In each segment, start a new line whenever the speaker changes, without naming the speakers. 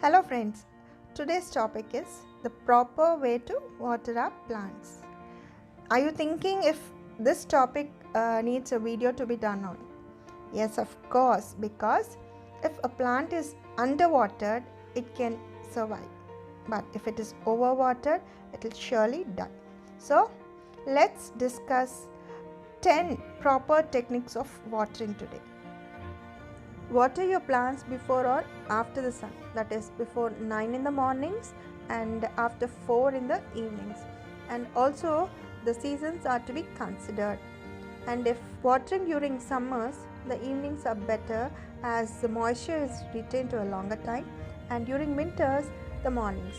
Hello friends, today's topic is the proper way to water our plants. Are you thinking if this topic needs a video to be done on? Yes, of course, because if a plant is underwatered, it can survive. But if it is overwatered, it will surely die. So, let's discuss 10 proper techniques of watering today. Water your plants before or after the sun, that is before 9 in the mornings and after 4 in the evenings. And also the seasons are to be considered. And if watering during summers, the evenings are better as the moisture is retained to a longer time, and during winters, the mornings,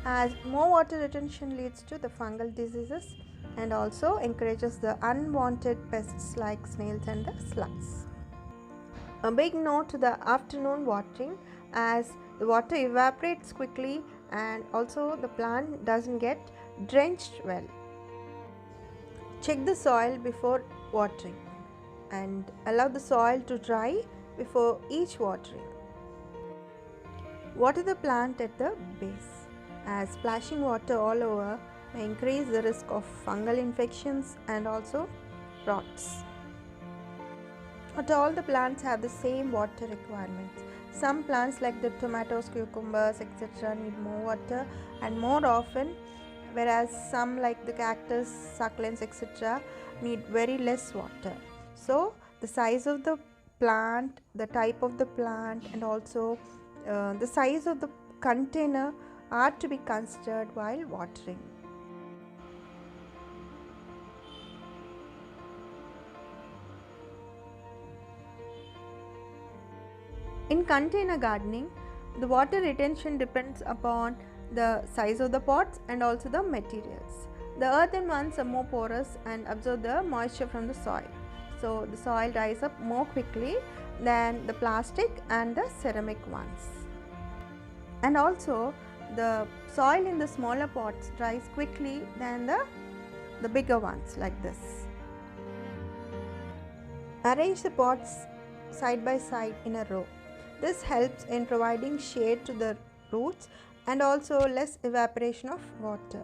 as more water retention leads to the fungal diseases and also encourages the unwanted pests like snails and the slugs. A big no to the afternoon watering, as the water evaporates quickly and also the plant doesn't get drenched well. Check the soil before watering and allow the soil to dry before each watering. Water the plant at the base, as splashing water all over may increase the risk of fungal infections and also rots. Not all the plants have the same water requirements. Some plants like the tomatoes, cucumbers, etc. need more water and more often, whereas some like the cactus, succulents, etc. need very less water. So the size of the plant, the type of the plant and also the size of the container are to be considered while watering. In container gardening, the water retention depends upon the size of the pots and also the materials. The earthen ones are more porous and absorb the moisture from the soil. So the soil dries up more quickly than the plastic and the ceramic ones. And also the soil in the smaller pots dries quickly than the bigger ones like this. Arrange the pots side by side in a row. This helps in providing shade to the roots and also less evaporation of water.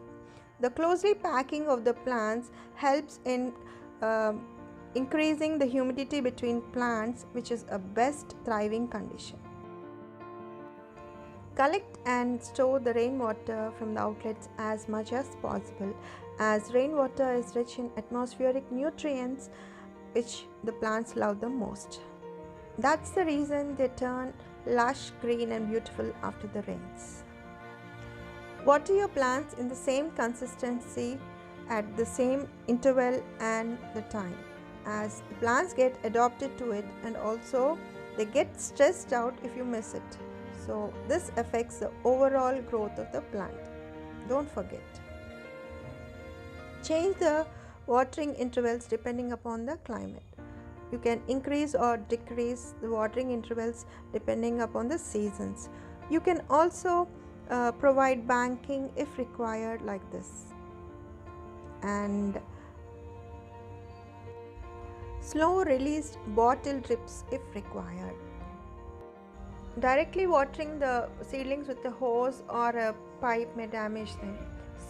The closely packing of the plants helps in increasing the humidity between plants, which is a best thriving condition. Collect and store the rainwater from the outlets as much as possible, as rainwater is rich in atmospheric nutrients which the plants love the most. That's the reason they turn lush, green and beautiful after the rains. Water your plants in the same consistency at the same interval and the time, as the plants get adapted to it and also they get stressed out if you miss it. So this affects the overall growth of the plant. Don't forget. Change the watering intervals depending upon the climate. You can increase or decrease the watering intervals depending upon the seasons. You can also provide banking if required like this, and slow released bottle drips if required. Directly watering the seedlings with a hose or a pipe may damage them.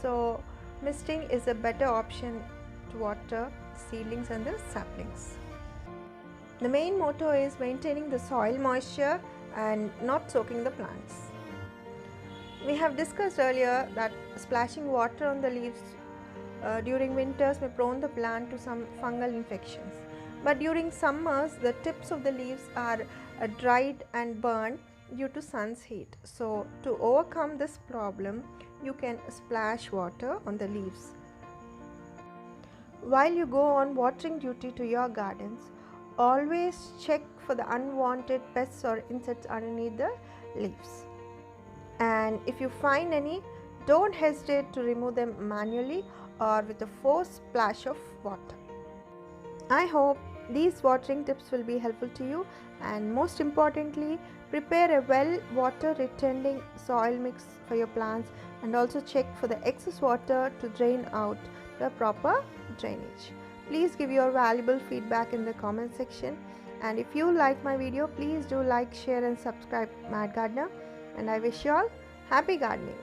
So misting is a better option to water seedlings and the saplings. The main motto is maintaining the soil moisture and not soaking the plants. We have discussed earlier that splashing water on the leaves during winters may prone the plant to some fungal infections. But during summers, the tips of the leaves are dried and burned due to sun's heat. So to overcome this problem, you can splash water on the leaves. While you go on watering duty to your gardens, always check for the unwanted pests or insects underneath the leaves. And if you find any, don't hesitate to remove them manually or with a forced splash of water. I hope these watering tips will be helpful to you, and most importantly, prepare a well water retaining soil mix for your plants and also check for the excess water to drain out the proper drainage. Please give your valuable feedback in the comment section, and if you like my video, please do like, share and subscribe Mad Gardener. and I wish you all happy gardening.